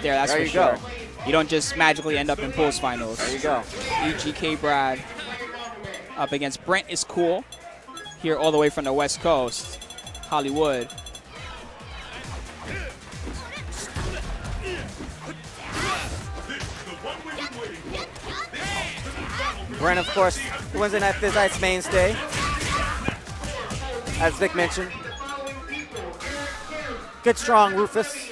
there, that's for sure. You don't just magically end up in pools finals. There you go. E.G. KBrad up against Brenttiscool, here all the way from the West Coast, Hollywood. Brent, of course, Wednesday Night Phys-Ice mainstay, as Vic mentioned. Good, strong Rufus.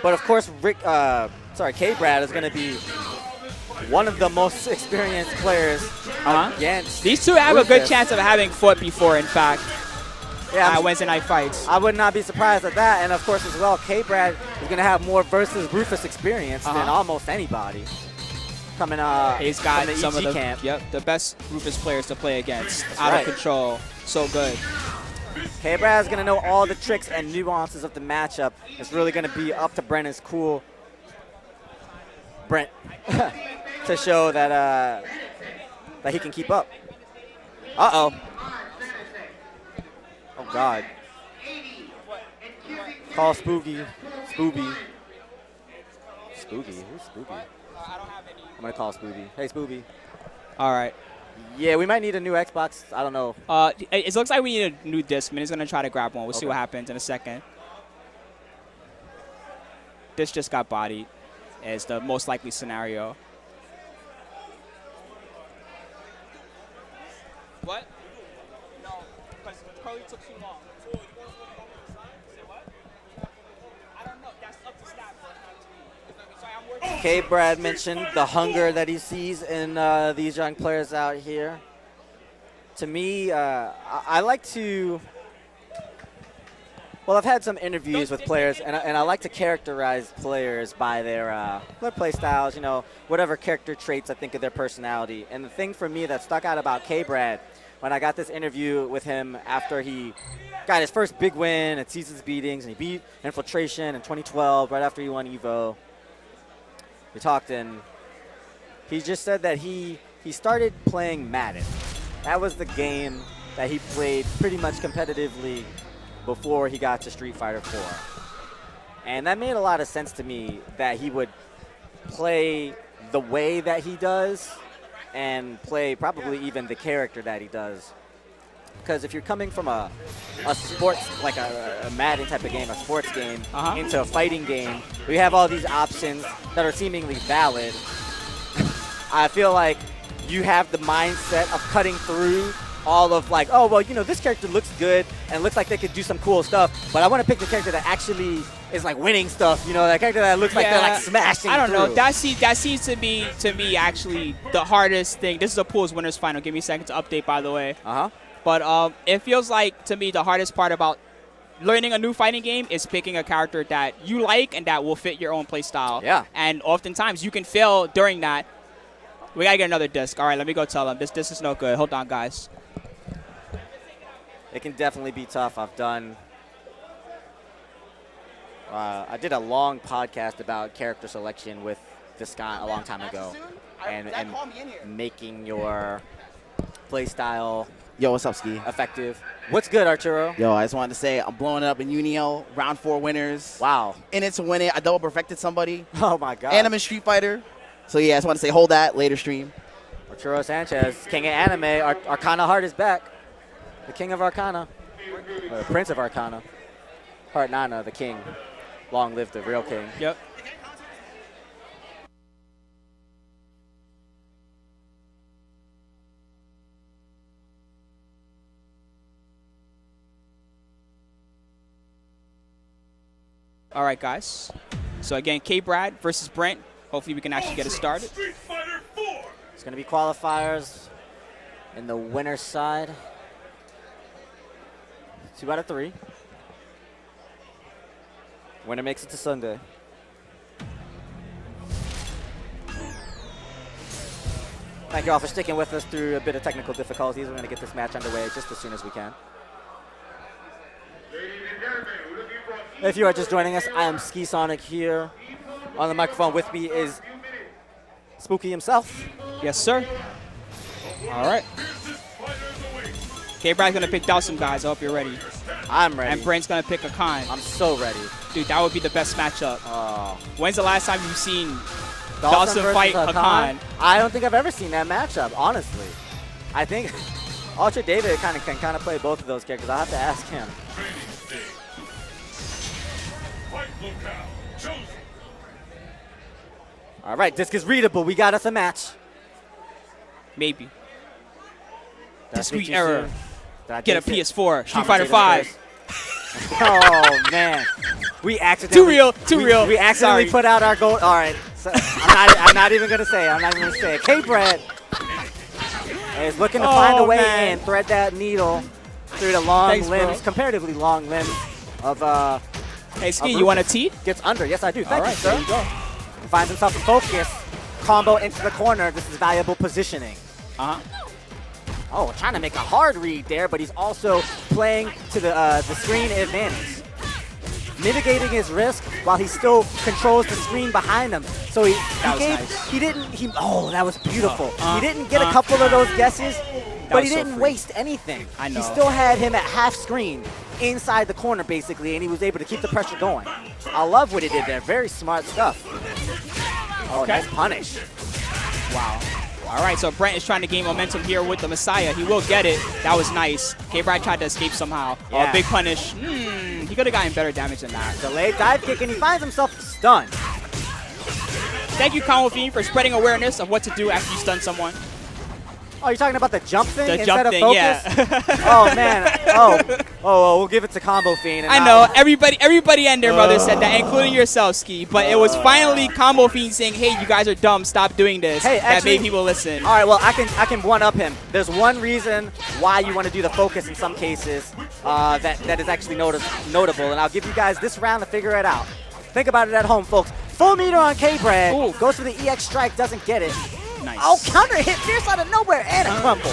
But of course, KBrad is going to be one of the most experienced players against These two have Rufus. a good chance of having fought before, in fact, at Wednesday night fights. I would not be surprised at that. And of course, as well, KBrad is going to have more versus Rufus experience than almost anybody. Coming He's got from the some EG of camp. the best Rufus players to play against. Out of control, so good. KBrad is going to know all the tricks and nuances of the matchup. It's really going to be up to Brenttiscool, Brent, to show that that he can keep up. Uh-oh. Oh, God. Call Spooky. Spooby. Spooky? Who's Spooky? I'm going to call Spooby. Hey, Spooby. All right. Yeah, we might need a new Xbox. I don't know. It looks like we need a new disc. Minnie's going to try to grab one. We'll see what happens in a second. This just got bodied as the most likely scenario. What? No, because Curly took too long. I don't know. That's up to staff. KBrad mentioned the hunger that he sees in these young players out here. To me, I like to, well, I've had some interviews with players, and I like to characterize players by their play styles, you know, whatever character traits I think of their personality. And the thing for me that stuck out about KBrad, when I got this interview with him after he got his first big win at Seasons Beatings, and he beat Infiltration in 2012, right after he won EVO. We talked, and he just said that he started playing Madden. That was the game that he played pretty much competitively before he got to Street Fighter 4. And that made a lot of sense to me, that he would play the way that he does and play probably even the character that he does. Because if you're coming from a sports, like a Madden type of game, a sports game, into a fighting game, we have all these options that are seemingly valid. I feel like you have the mindset of cutting through all of like, oh, well, you know, this character looks good and looks like they could do some cool stuff, but I want to pick the character that actually is like winning stuff, you know, that character that looks like they're like smashing I don't know. through. That seems to me actually the hardest thing. This is a pools winners final. Give me a second to update, by the way. But it feels like, to me, the hardest part about learning a new fighting game is picking a character that you like and that will fit your own play style. Yeah. And oftentimes you can fail during that. We got to get another disc. All right, let me go tell them. This is no good. Hold on, guys. It can definitely be tough. I've done I did a long podcast about character selection with Viscount a long time ago, and making your play style Yo, what's up, Ski? effective. What's good, Arturo? Yo, I just wanted to say I'm blowing it up in Unio, round 4 winners. Wow. In it to win it. I double perfected somebody. Oh, my God. And I'm in Street Fighter. So, yeah, I just want to say hold that, later stream. Arturo Sanchez, king of anime. Arcana Heart is back. The king of Arcana. Or the prince of Arcana. Heart Nana, the king. Long live the real king. Yep. All right, guys. So, again, KBrad versus Brent. Hopefully we can actually get it started. It's going to be qualifiers in the winner's side. 2 out of 3. Winner makes it to Sunday. Thank you all for sticking with us through a bit of technical difficulties. We're going to get this match underway just as soon as we can. If you are just joining us, I am Ski Sonic here. On the microphone with me is Spooky himself. Yes, sir. All right. KBrad's going to pick out some guys. I hope you're ready. I'm ready. And Brent's going to pick a Khan. I'm so ready. Dude, that would be the best matchup. Oh. When's the last time you've seen Dawson fight Hakan? I don't think I've ever seen that matchup, honestly. I think Ultra David can play both of those characters. I'll have to ask him. All right, disc is readable. We got us a match. Maybe. Discrete error. Get a PS4. Street Fighter 5. Oh, man. We accidentally. Too real. We accidentally put out our goal. All right. So I'm not even going to say it. KBrad is looking to find a way and thread that needle through the long limbs, comparatively long limbs of Hey, Ski, you want a tee? Gets under. Yes, I do. Thank you, sir. There you go. Finds himself in focus. Combo into the corner. This is valuable positioning. Oh, trying to make a hard read there, but he's also playing to the screen advantage. Mitigating his risk while he still controls the screen behind him. So oh, that was beautiful. He didn't get a couple of those guesses, but he didn't waste anything. I know. He still had him at half screen inside the corner, basically, and he was able to keep the pressure going. I love what he did there. Very smart stuff. Oh, nice punish. Wow. All right, so Brent is trying to gain momentum here with the Messiah. He will get it. That was nice. KBrad tried to escape somehow. Yeah. Oh, big punish. He could have gotten better damage than that. Delayed dive kick, and he finds himself stunned. Thank you, Combo Fiend, for spreading awareness of what to do after you stun someone. Oh, you're talking about the jump thing instead of thing, focus? Yeah. Oh, man. Oh, we'll give it to Combo Fiend. I know. Everybody and their mother said that, including yourself, Ski. But it was finally Combo Fiend saying, hey, you guys are dumb. Stop doing this. Hey, that actually, made people listen. All right, well, I can one-up him. There's one reason why you want to do the focus in some cases that is actually notable, and I'll give you guys this round to figure it out. Think about it at home, folks. Full meter on KBrad. Goes for the EX strike, doesn't get it. Nice. Oh, counter hit fierce out of nowhere and a crumple.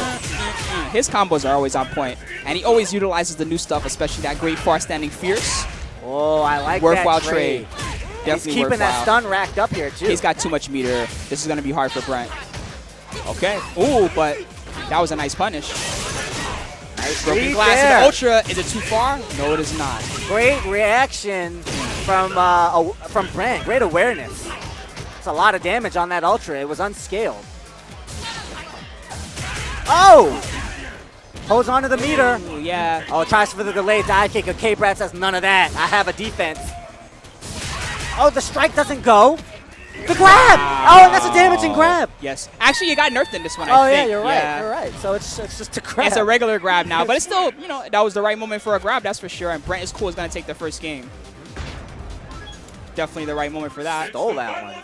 His combos are always on point, and he always utilizes the new stuff, especially that great far standing fierce. Oh, I like worthwhile that trade. Definitely he's keeping worthwhile. that stun racked up here, too. He's got too much meter. This is going to be hard for Brent. Okay. Ooh, but that was a nice punish. Nice broken glass there. in the Ultra. Is it too far? No, it is not. Great reaction from Brent. Great awareness. It's a lot of damage on that Ultra. It was unscaled. Oh! Holds on to the meter. Ooh, yeah. Oh, tries for the delayed dive kick. KBrad says none of that. I have a defense. Oh, the strike doesn't go. The grab! Oh, and that's a damaging grab. Yes. Actually, you got nerfed in this one, I think. Yeah, you're right. You're right. So it's just a grab. It's a regular grab now, but it's still, that was the right moment for a grab, that's for sure. And Brenttiscool is going to take the first game. Definitely the right moment for that. Stole that one.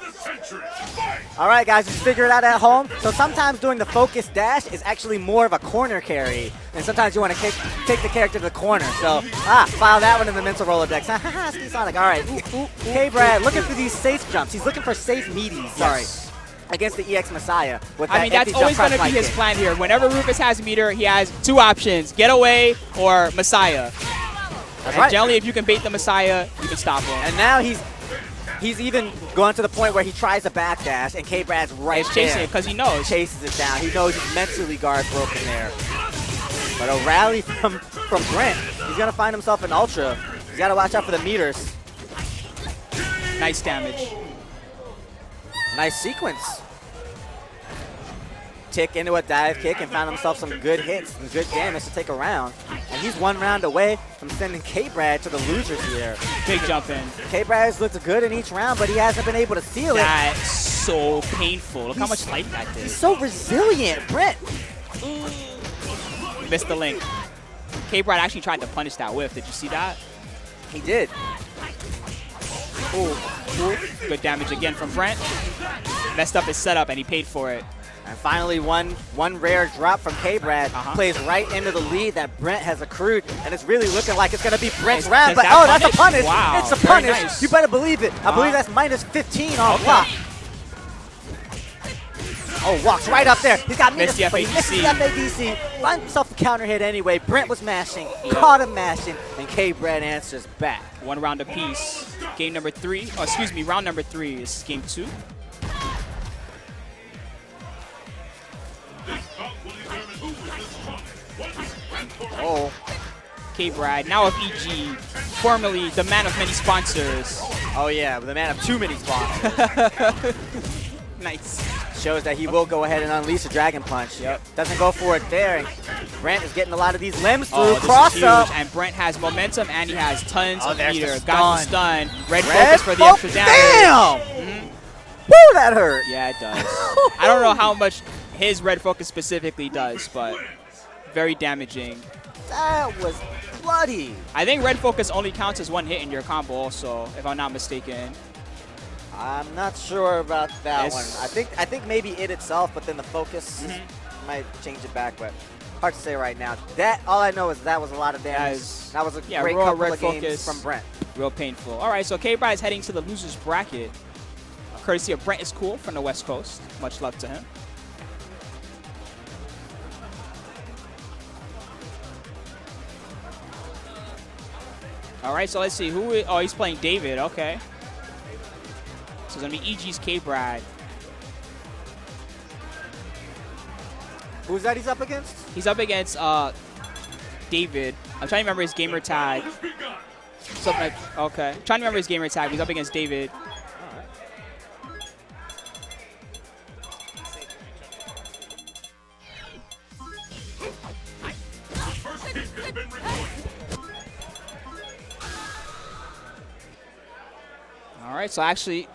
All right, guys, just figure it out at home. So sometimes doing the focus dash is actually more of a corner carry, and sometimes you want to take the character to the corner. So, file that one in the mental Rolodex. Haha, Ski Sonic. All right. KBrad looking for these safe jumps. He's looking for safe meaties. Sorry. Against the EX Messiah. With that that's always going to be his plan here. Whenever Rufus has meter, he has two options: get away or Messiah. That's right. Generally, if you can bait the Messiah, you can stop him. And now he's even gone to the point where he tries to backdash, and KBrad's right there. Chasing it because he knows. Chases it down. He knows he's mentally guard broken there. But a rally from Brent. He's going to find himself an Ultra. He's got to watch out for the meters. Nice damage. Nice sequence. Tick into a dive kick and found himself some good hits and good damage to take a round. And he's one round away from sending KBrad to the losers here. Big jump in. KBrad has looked good in each round, but he hasn't been able to seal it. That's so painful. Look how much life that did. He's so resilient, Brent. Missed the link. KBrad actually tried to punish that whiff. Did you see that? He did. Ooh. Good damage again from Brent. Messed up his setup, and he paid for it. And finally, one rare drop from KBrad plays right into the lead that Brent has accrued, and it's really looking like it's going to be Brent's round. But that's a punish. Wow. It's a punish. Nice. You better believe it. I believe that's minus 15 on block. Oh, walks right up there. He's got missed the but he misses the FADC. Finds himself a counter hit anyway. Brent was mashing, caught him mashing, and KBrad answers back. One round apiece. Game number 3. Oh, excuse me, round number 3 is game 2. Oh. KBrad, now if EG formerly the man of many sponsors. Oh yeah, the man of too many sponsors. Nice. Shows that he will go ahead and unleash a Dragon Punch. Yep. Doesn't go for it there. Brent is getting a lot of these limbs through. Oh, Cross up. And Brent has momentum and he has tons of there's the meter. stun. Got the stun. Red focus for the extra damage. Damn! Mm-hmm. Woo, that hurt. Yeah, it does. I don't know how much his red focus specifically does, but very damaging. That was bloody. I think red focus only counts as one hit in your combo also, if I'm not mistaken. I'm not sure about that one. I think maybe it itself, but then the focus might change it back, but hard to say right now. That all I know is that was a lot of damage. That was a great raw couple red of games focus. from Brent. Real painful. All right, so KBrad is heading to the losers bracket, courtesy of Brenttiscool from the West Coast. Much love to him. All right, so let's see who. Oh, he's playing David. Okay. So it's gonna be EG's KBrad. Who's that he's up against? He's up against David. I'm trying to remember his gamer tag. Something like, okay. I'm trying to remember his gamer tag. He's up against David. All right, so actually,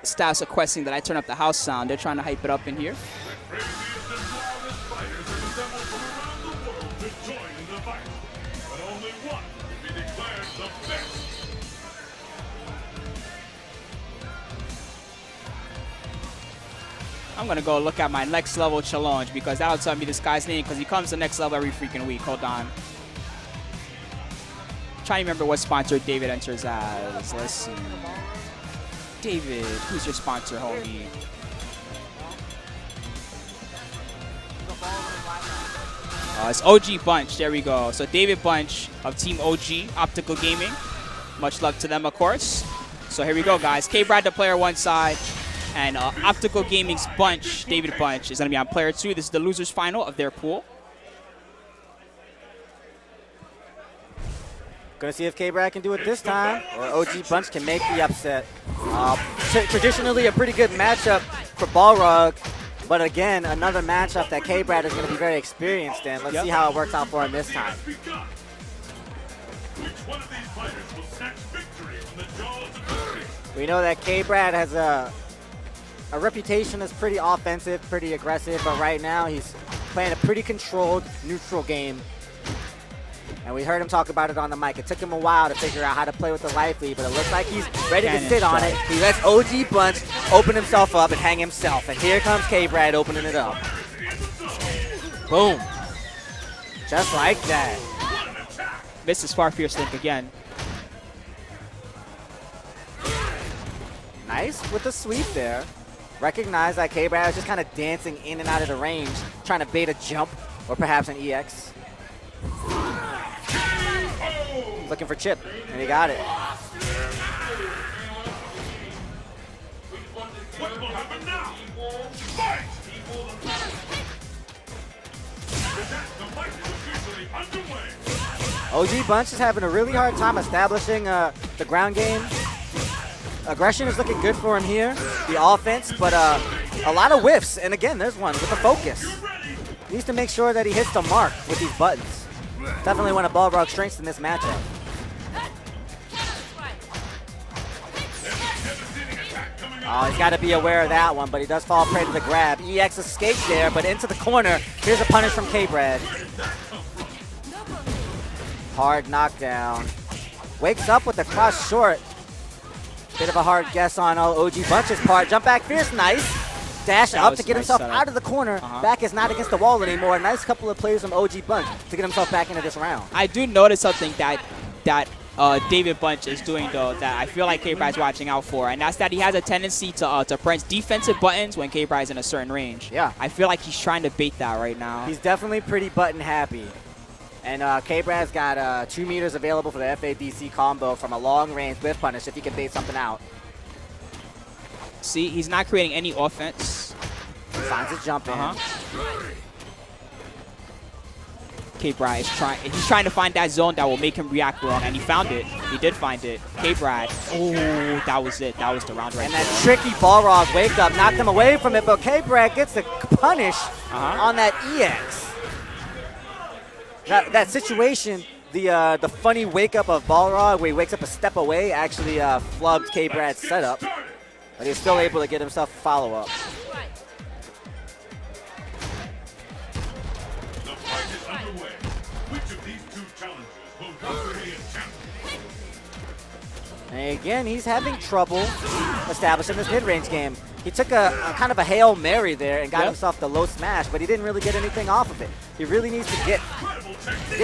staff's requesting that I turn up the house sound. They're trying to hype it up in here. I'm going to go look at my next level challenge because that'll tell me this guy's name because he comes to next level every freaking week. Hold on. I'm trying to remember what sponsor David enters as. Let's see. David, who's your sponsor, homie? It's OG Bunch. There we go. So David Bunch of Team OG, Optical Gaming. Much love to them, of course. So here we go, guys. KBrad, the player one side. And Optical Gaming's Bunch, David Bunch, is going to be on player two. This is the losers final of their pool. Gonna see if KBrad can do it this time, or OG Bunch can make the upset. Traditionally a pretty good matchup for Balrog, but again, another matchup that KBrad is gonna be very experienced in. Let's see how it works out for him this time. We know that KBrad has a reputation as pretty offensive, pretty aggressive, but right now he's playing a pretty controlled, neutral game. And we heard him talk about it on the mic. It took him a while to figure out how to play with the life lead, but it looks like he's ready to sit on it. He lets OG Bunch open himself up and hang himself. And here comes KBrad opening it up. Boom. Just like that. Misses Far Fierce Link again. Nice with the sweep there. Recognize that KBrad is just kind of dancing in and out of the range, trying to bait a jump or perhaps an EX. Looking for chip, and he got it. OG Bunch is having a really hard time establishing the ground game. Aggression is looking good for him here, the offense, but a lot of whiffs. And again, there's one with the focus. He needs to make sure that he hits the mark with these buttons. Definitely one of Balrog's strengths in this matchup. Oh, he's got to be aware of that one, but he does fall prey to the grab. EX escaped there, but into the corner. Here's a punish from KBrad. Hard knockdown. Wakes up with the cross short. Bit of a hard guess on OG Bunch's part. Jump back fierce, nice. Dash up to get himself out of the corner. Back is not against the wall anymore. Nice couple of plays from OG Bunch to get himself back into this round. I do notice something that David Bunch is doing, though, that I feel like KBrad's watching out for, and that's that he has a tendency to press defensive buttons when KBrad's in a certain range. Yeah. I feel like he's trying to bait that right now. He's definitely pretty button happy. And KBrad's got 2 meters available for the FADC combo from a long range whiff punish if he can bait something out. See, he's not creating any offense. Finds a jump in. KBrad is he's trying to find that zone that will make him react wrong, and he found it. He did find it. KBrad. Oh, that was it. That was the round right And there. that tricky Balrog wake up knocked him away from it, but KBrad gets the punish on that EX. That situation, the funny wake up of Balrog where he wakes up a step away actually flubbed KBrad's setup, but he's still able to get himself a follow up. And again, he's having trouble establishing this mid-range game. He took a kind of a Hail Mary there and got himself the low smash, but he didn't really get anything off of it. He really needs to get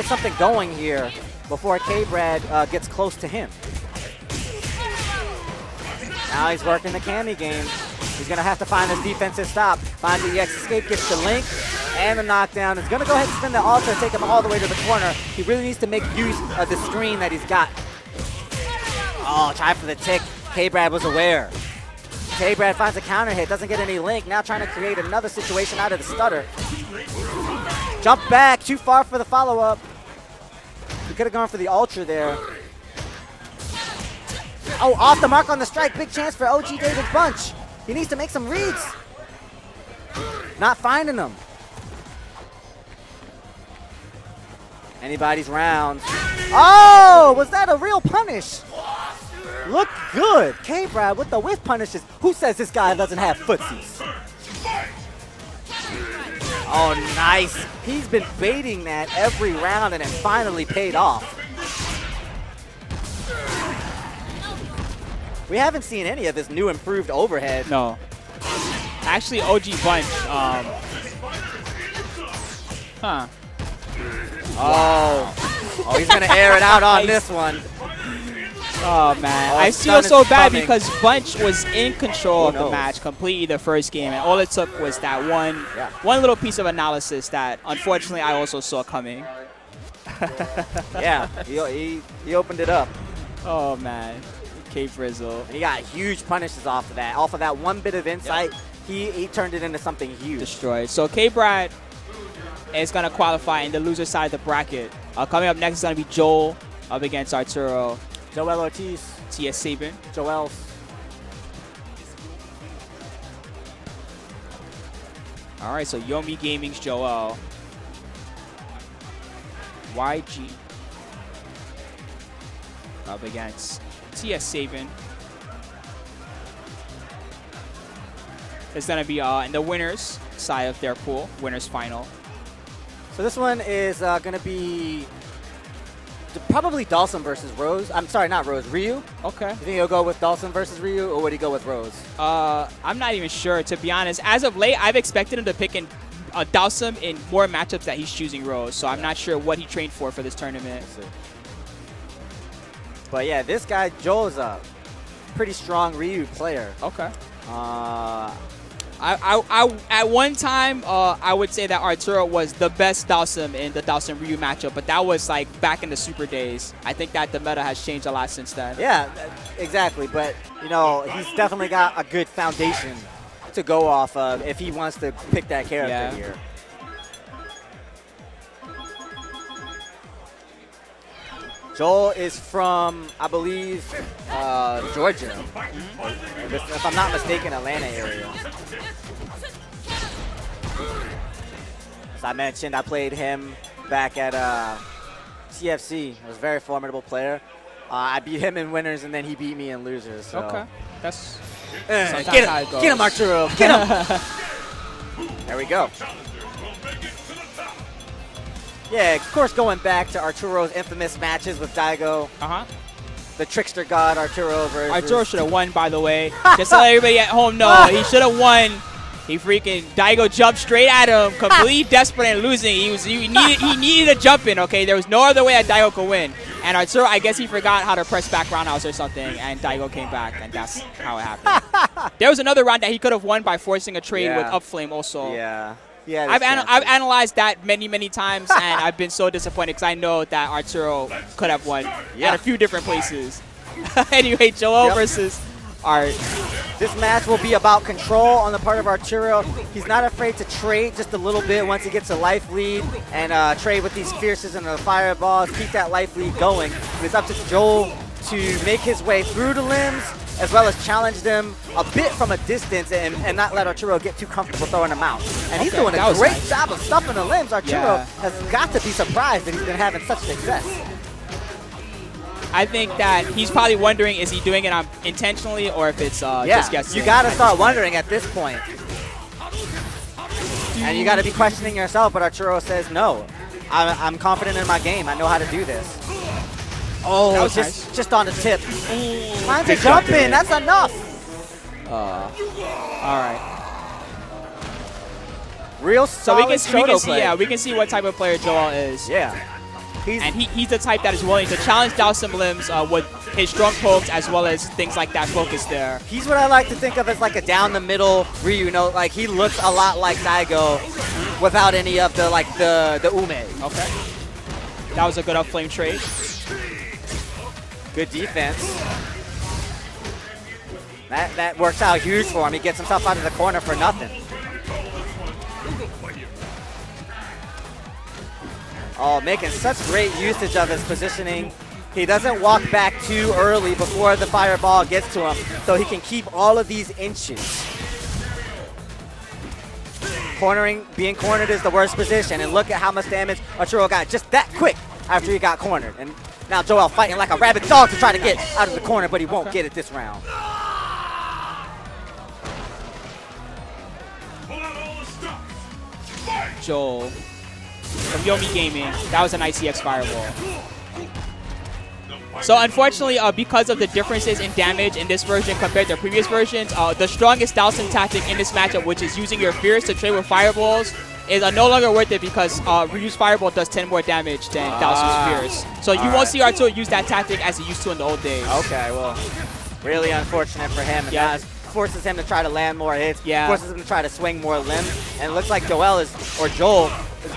something going here before KBrad gets close to him. Now he's working the Cammy game. He's going to have to find his defensive stop. Find the EX escape, gets the link, and the knockdown. He's going to go ahead and spin the altar, take him all the way to the corner. He really needs to make use of the screen that he's got. Oh, try for the tick. KBrad was aware. KBrad finds a counter hit, doesn't get any link. Now trying to create another situation out of the stutter. Jump back, too far for the follow-up. He could have gone for the ultra there. Oh, off the mark on the strike. Big chance for OG David Bunch. He needs to make some reads. Not finding them. Anybody's round. Oh, was that a real punish? Look good. KBrad with the whiff punishes. Who says this guy doesn't have footsies? Oh, nice. He's been baiting that every round and it finally paid off. We haven't seen any of his new improved overhead. No. Actually, OG Bunch. Oh, he's going to air it out on this one. Oh, man. Oh, I feel so bad coming. because Bunch was in control of the match completely the first game, and all it took was that one little piece of analysis that, unfortunately, I also saw coming. Yeah, he opened it up. Oh, man. KBrizzle. He got huge punishes off of that. Off of that one bit of insight, he turned it into something huge. Destroyed. So KBrad is going to qualify in the loser side of the bracket. Coming up next is going to be Joel up against Arturo. Joel Ortiz. TS Sabin. Joel. All right, so Yomi Gaming's Joel. YG up against TS Sabin. It's going to be in the winners side of their pool, winners final. So this one is going to be probably Dawson versus Rose. I'm sorry, not Rose, Ryu. Okay. You think he'll go with Dawson versus Ryu, or would he go with Rose? I'm not even sure, to be honest. As of late, I've expected him to pick Dawson in more matchups that he's choosing Rose, so I'm not sure what he trained for this tournament. But yeah, this guy, Joel's a pretty strong Ryu player. Okay. At one time, I would say that Arturo was the best Dawson in the Dawson Ryu matchup, but that was like back in the Super days. I think that the meta has changed a lot since then. Yeah, exactly. But, you know, he's definitely got a good foundation to go off of if he wants to pick that character here. Joel is from, I believe, Georgia. If I'm not mistaken, Atlanta area. As I mentioned, I played him back at TFC. He was a very formidable player. I beat him in winners, and then he beat me in losers. So. Okay. That's get him, Arturo. Get him. There we go. Yeah, of course, going back to Arturo's infamous matches with Daigo. The trickster god Arturo versus... Arturo should have won, by the way. Just to let everybody at home know, he should have won. He freaking... Daigo jumped straight at him, completely desperate and losing. He needed a jump in, okay? There was no other way that Daigo could win. And Arturo, I guess he forgot how to press back roundhouse or something, and Daigo came back, and that's how it happened. There was another round that he could have won by forcing a trade with Upflame also. Yeah, I've analyzed that many times, and I've been so disappointed because I know that Arturo could have won at a few different places. Anyway, Joel versus Art. This match will be about control on the part of Arturo. He's not afraid to trade just a little bit once he gets a life lead and trade with these fierces and the fireballs, keep that life lead going. It's up to Joel to make his way through the limbs as well as challenge them a bit from a distance and not let Arturo get too comfortable throwing them out. And he's doing a great job of stuffing the limbs. Arturo has got to be surprised that he's been having such success. I think that he's probably wondering, is he doing it intentionally or if it's just guessing. You got to start wondering at this point. And you got to be questioning yourself, but Arturo says, no, I'm confident in my game. I know how to do this. Oh, just on the tip. Time to jump in. That's enough. All right. Real solid play. We can see what type of player Joel is. Yeah. He's the type that is willing to challenge down some limbs with his strong pokes as well as things like that focus there. He's what I like to think of as like a down the middle Ryu. You know, like he looks a lot like Daigo without any of the the ume. Okay. That was a good up flame trade. Good defense. That works out huge for him. He gets himself out of the corner for nothing. Oh, making such great usage of his positioning. He doesn't walk back too early before the fireball gets to him, so he can keep all of these inches. Being cornered is the worst position, and look at how much damage Arturo got just that quick after he got cornered. And now Joel fighting like a rabid dog to try to get out of the corner, but he won't get it this round. Joel from Yomi Gaming. That was an ICX fireball. So unfortunately, because of the differences in damage in this version compared to previous versions, the strongest Dhalsim tactic in this matchup, which is using your Fierce to trade with fireballs, is no longer worth it because Ryu's fireball does 10 more damage than Dhalsim's Fierce. So you won't see Arturo use that tactic as he used to in the old days. Okay, well, really unfortunate for him. And that forces him to try to land more hits, forces him to try to swing more limbs. And it looks like Joel is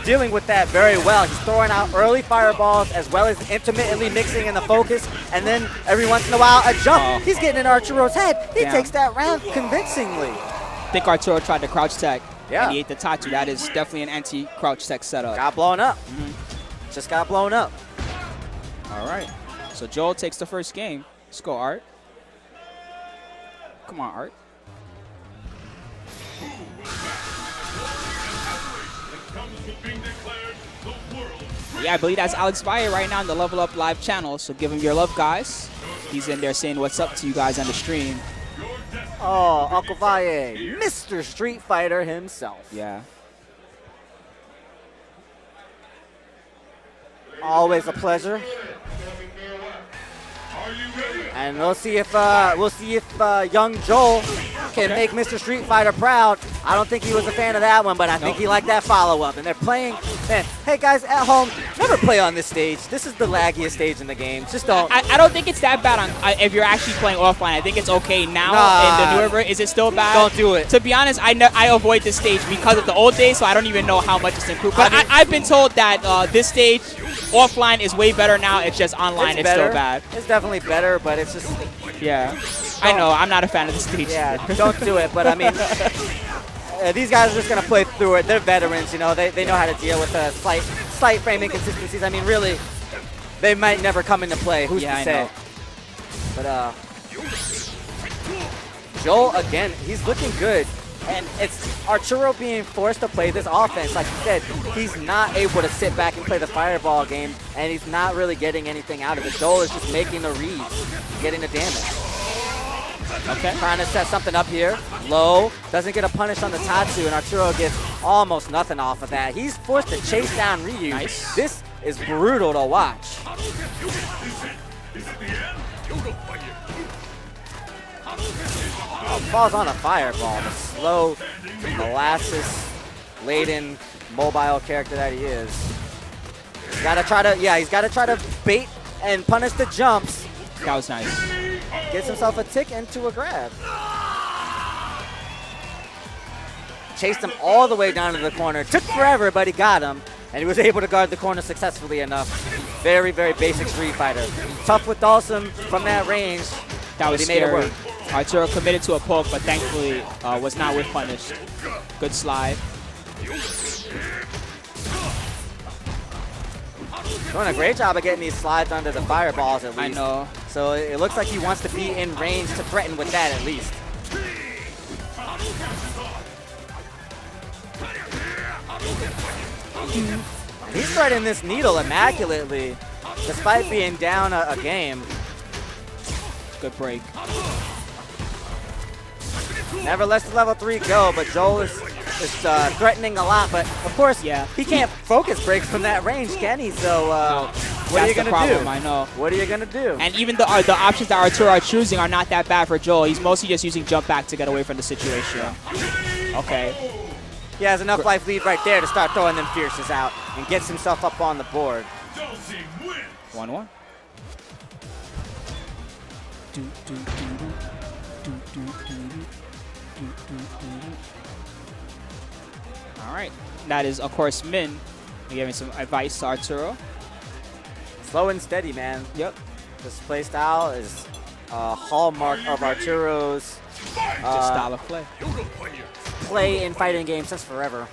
dealing with that very well. He's throwing out early fireballs as well as intermittently mixing in the focus, and then every once in a while a jump. He's getting in Arturo's head. He takes that round convincingly. I think Arturo tried to crouch tech, and he ate the Tatsu. That is definitely an anti-crouch tech setup. Got blown up. Just got blown up. All right. So Joel takes the first game. Let's go, Art. Come on, Art. Yeah, I believe that's Alex Valle right now on the Level Up Live channel, so give him your love, guys. He's in there saying what's up to you guys on the stream. Oh, Uncle Valle, Mr. Street Fighter himself. Yeah. Always a pleasure. And we'll see if young Joel can make Mr. Street Fighter proud. I don't think he was a fan of that one, but I think he liked that follow-up. And they're playing. Man, hey guys at home, never play on this stage. This is the laggiest stage in the game. Just don't. I don't think it's that bad if you're actually playing offline. I think it's okay now in the newer version. Is it still bad? Don't do it. To be honest, I avoid this stage because of the old days, so I don't even know how much it's improved. But I've been told that this stage offline is way better now. It's just online. It's still bad. It's definitely better, but it's just. Yeah. I know. I'm not a fan of the stage. Yeah, don't do it. But I mean, these guys are just going to play through it. They're veterans, you know. They know how to deal with slight frame inconsistencies. I mean, really, they might never come into play. Who's to say? But Joel, again, he's looking good. And it's Arturo being forced to play this offense. Like you said, he's not able to sit back and play the fireball game, and he's not really getting anything out of it. Joel is just making the reads, getting the damage. Okay. Trying to set something up here. Low. Doesn't get a punish on the Tatsu, and Arturo gets almost nothing off of that. He's forced to chase down Ryu. Nice. This is brutal to watch. Oh, falls on a fireball. The slow, molasses-laden, mobile character that he is. He's got to try to, he's got to try to bait and punish the jumps. That was nice. Gets himself a tick into a grab. Chased him all the way down to the corner. Took forever, but he got him. And he was able to guard the corner successfully enough. Very, very basic Street Fighter. Tough with Dhalsim from that range. That was scary. Made it work. Arturo committed to a poke, but thankfully was not whiff punished. Good slide. Doing a great job of getting these slides under the fireballs at least. I know. So it looks like he wants to be in range to threaten with that at least. He's threading this needle immaculately, despite being down a game. Good break. Never lets the level 3 go, but Joel is threatening a lot. But of course, yeah, he can't focus break from that range, can he? So what are you gonna do? I know. What are you gonna do? And even the options that Arturo are choosing are not that bad for Joel. He's mostly just using jump back to get away from the situation. Okay. He has enough life lead right there to start throwing them fierces out and gets himself up on the board. 1-1. All right. That is, of course, Min. Giving some advice to Arturo. Slow and steady, man. Yep. This play style is a hallmark of Arturo's just style of play. Play in fighting games since forever.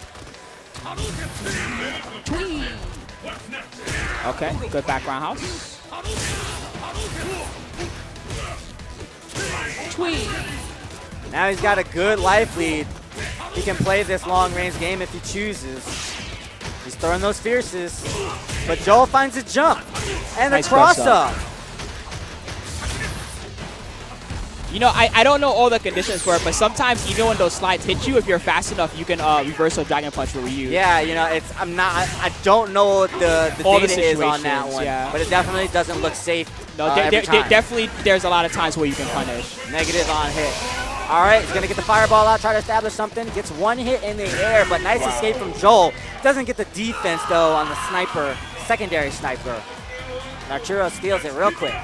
Okay, good background house. Tweet. Now he's got a good life lead. He can play this long-range game if he chooses. He's throwing those fierces, but Joel finds a jump and a nice cross-up. You know, I don't know all the conditions for it, but sometimes even when those slides hit you, if you're fast enough, you can reverse a dragon punch where you. Yeah, you know, I don't know what the data is on that one, yeah. but it definitely doesn't look safe. No, definitely there's a lot of times where you can punish. Negative on hit. All right, he's gonna get the fireball out, try to establish something. Gets one hit in the air, but nice escape from Joel. Doesn't get the defense though on the sniper, secondary sniper. And Arturo steals it real quick.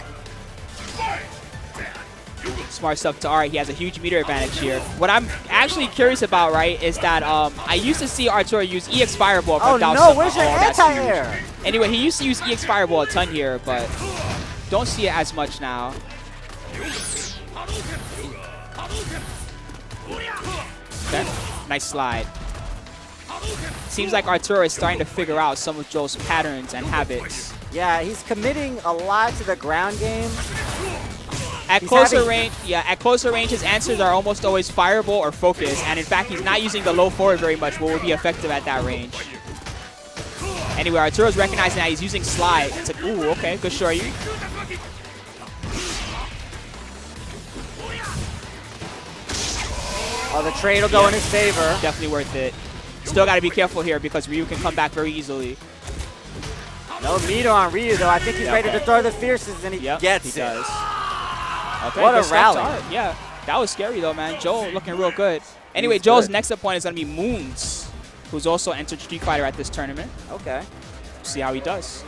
Smart stuff to Art. He has a huge meter advantage here. What I'm actually curious about, right, is that I used to see Arturo use EX Fireball. Oh no, where's your anti-air? Anyway, he used to use EX Fireball a ton here, but don't see it as much now. Okay, nice slide. Seems like Arturo is starting to figure out some of Joel's patterns and habits. Yeah, he's committing a lot to the ground game. At closer range, at closer range, his answers are almost always fireball or focus, and in fact, he's not using the low forward very much, what would be effective at that range. Anyway, Arturo's recognizing that he's using slide. It's like, ooh, okay, good show you. Oh, the trade will go in his favor. Definitely worth it. Still got to be careful here because Ryu can come back very easily. No meter on Ryu, though. I think he's ready to throw the fierces, and he gets it. Does. Okay, what a rally. Yeah, that was scary, though, man. Joel looking real good. Anyway, Joel's next opponent is going to be Moons, who's also entered Street Fighter at this tournament. Okay. See how he does.